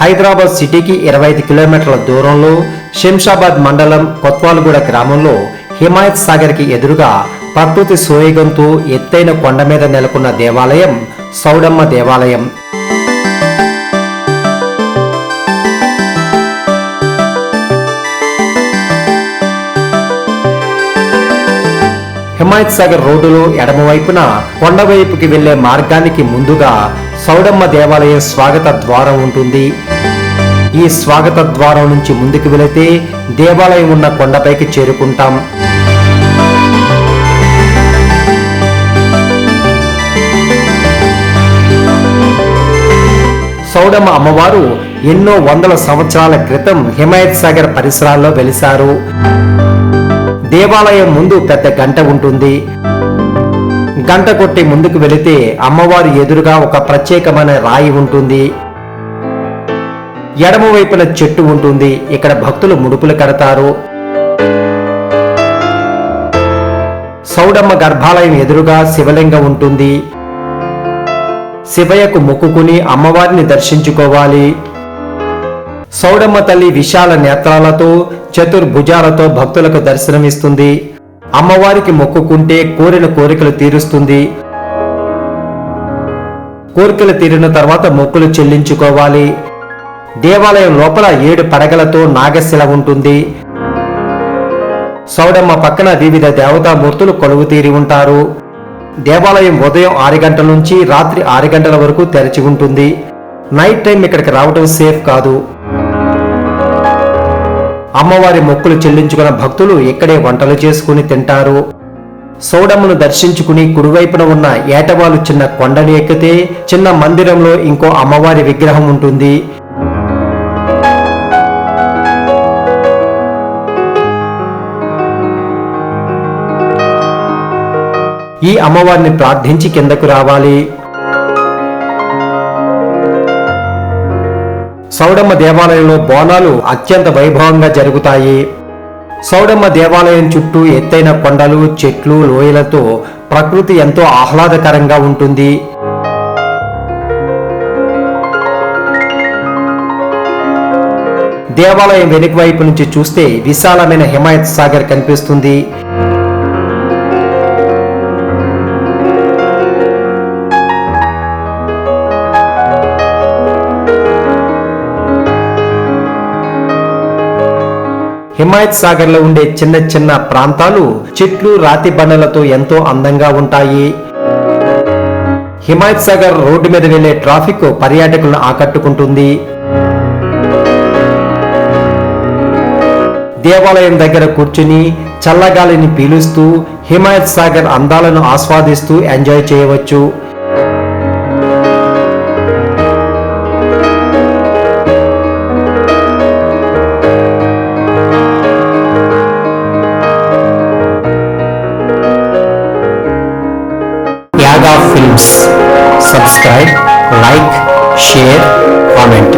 హైదరాబాద్ సిటీకి 25 కిలోమీటర్ల దూరంలో శంషాబాద్ మండలం కొత్వాలగూడ గ్రామంలో హిమాయత్ సాగర్కి ఎదురుగా ప్రకృతి సోయగంతో ఎత్తైన కొండ మీద నెలకొన్న దేవాలయం సౌడమ్మ దేవాలయం. హిమాయత్ సాగర్ రోడ్డులో ఎడమవైపున కొండవైపుకి వెళ్లే మార్గానికి ముందుగా సౌడమ్మ దేవాలయం స్వాగత ద్వారం ఉంటుంది. ఈ స్వాగత ద్వారం నుంచి ముందుకు వెళితే దేవాలయం ఉన్న కొండపైకి చేరుకుంటాం. సౌడమ్మ అమ్మవారు ఎన్నో వందల సంవత్సరాల క్రితం హిమాయత్ సాగర్ పరిసరాల్లో వెలిశారు. దేవాలయం ముందు పెద్ద గంట ఉంటుంది. గంట కొట్టి ముందుకు వెళితే అమ్మవారి ఎదురుగా ఒక ప్రత్యేకమైన రాయి ఉంటుంది. ఎడమ వైపున చెట్టు ఉంటుంది. ఇక్కడ భక్తులు ముడుపులు కడతారు. సౌడమ్మ గర్భాలయం ఎదురుగా శివలింగం ఉంటుంది. శివయ్యకు మొక్కుకుని అమ్మవారిని దర్శించుకోవాలి. సౌడమ్మ తల్లి విశాల నేత్రాలతో చతుర్భుజాలతో భక్తులకు దర్శనమిస్తుంది. అమ్మవారికి మొక్కుకుంటే కోరిన కోరికలు తీరుస్తుంది. కోరికలు తీరిన తర్వాత మొక్కులు చెల్లించుకోవాలి. దేవాలయం లోపల 7 పడగలతో నాగశిల ఉంటుంది. సౌడమ్మ పక్కన వివిధ దేవతామూర్తులు కొలువు తీరి ఉంటారు. దేవాలయం ఉదయం 6 గంటల నుంచి రాత్రి 6 గంటల వరకు తెరిచి ఉంటుంది. నైట్ టైం ఇక్కడికి రావడం సేఫ్ కాదు. అమ్మవారి మొక్కులు చెల్లించుకున్న భక్తులు ఇక్కడే వంటలు చేసుకుని తింటారు. సౌడమ్మను దర్శించుకుని కుడివైపున ఉన్న ఏటవాలు చిన్న కొండని ఎక్కితే చిన్న మందిరంలో ఇంకో అమ్మవారి విగ్రహం ఉంటుంది. ఈ అమ్మవారిని ప్రార్థించి కిందకు రావాలి. సౌడమ్మ దేవాలయంలో బోనాలు అత్యంత వైభవంగా జరుగుతాయి. సౌడమ్మ దేవాలయం చుట్టూ ఎత్తైన కొండలు, చెట్లు, లోయలతో ప్రకృతి ఎంతో ఆహ్లాదకరంగా ఉంటుంది. దేవాలయం వెనుక వైపు నుంచి చూస్తే విశాలమైన హిమాయత్ సాగర్ కనిపిస్తుంది. హిమాయత్ సాగర్ లో ఉండే చిన్న చిన్న ప్రాంతాలు చెట్లు, రాతి బండలతో ఎంతో అందంగా ఉంటాయి. హిమాయత్ సాగర్ రోడ్డు మీద వెళ్లే ట్రాఫిక్ పర్యాటకులను ఆకట్టుకుంటుంది. దేవాలయం దగ్గర కూర్చుని చల్లగాలిని పీలుస్తూ హిమాయత్ సాగర్ అందాలను ఆస్వాదిస్తూ ఎంజాయ్ చేయవచ్చు. Yaga Films. Subscribe, like, share, comment.